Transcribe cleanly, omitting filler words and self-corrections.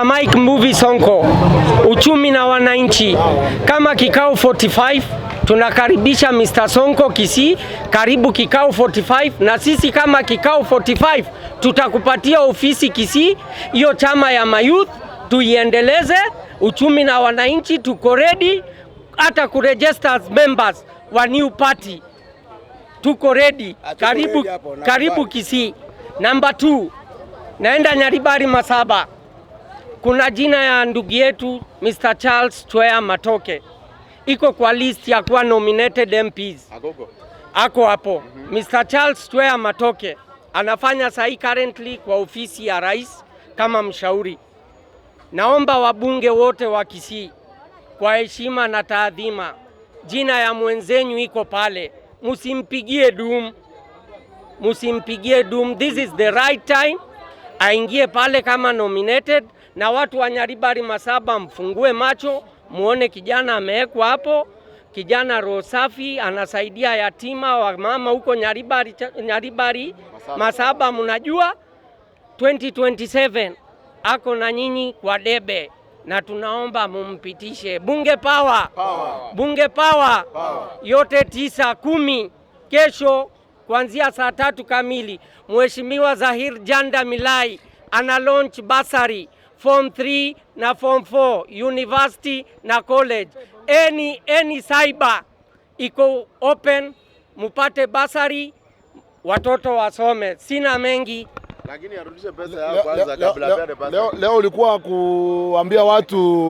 Mike Mbuvi Sonko, uchumi na wananchi. Kama kikao 45 tunakaribisha Mr. Sonko Kisii, karibu kikao 45, na sisi kama kikao 45 tutakupatia ofisi Kisii, hiyo chama ya mayouth tuiendeleze. Uchumi na wananchi tuko ready, hata kuregister as members wa new party tuko ready. Karibu Kisii. Number 2, naenda Nyaribari Masaba. Kuna jina ya ndugu yetu Mr. Charles Chwea Matoke, iko kwa list ya kuwa nominated MPs. Ako hapo. Mr. Charles Chwea Matoke anafanya sahi currently kwa ofisi ya rais kama mshauri. Naomba wabunge wote wa Kisii, kwa heshima na taadhima, jina ya mwenzenyu iko pale, musimpigie doom. This is the right time aingie pale kama nominated. Na watu wa Nyaribari Masaba, mfungue macho muone kijana amewekwa hapo, kijana roho safi, anasaidia yatima wa mama huko Nyaribari Masaba. Mnajua 2027 ako na nyinyi kwa debe, na tunaomba mumpitishe. Bunge power. Bunge power. Yote 9-10 kesho kuanzia saa 3 kamili Mheshimiwa Zahir Janda Milai ana launch basari Form 3 na Form 4, University na College. Any cyber iko open, mupate basari, watoto wasome. Sina mengi. Lakini arudishe pesa yao kwanza kabla ya leo ulikuwa kuambia watu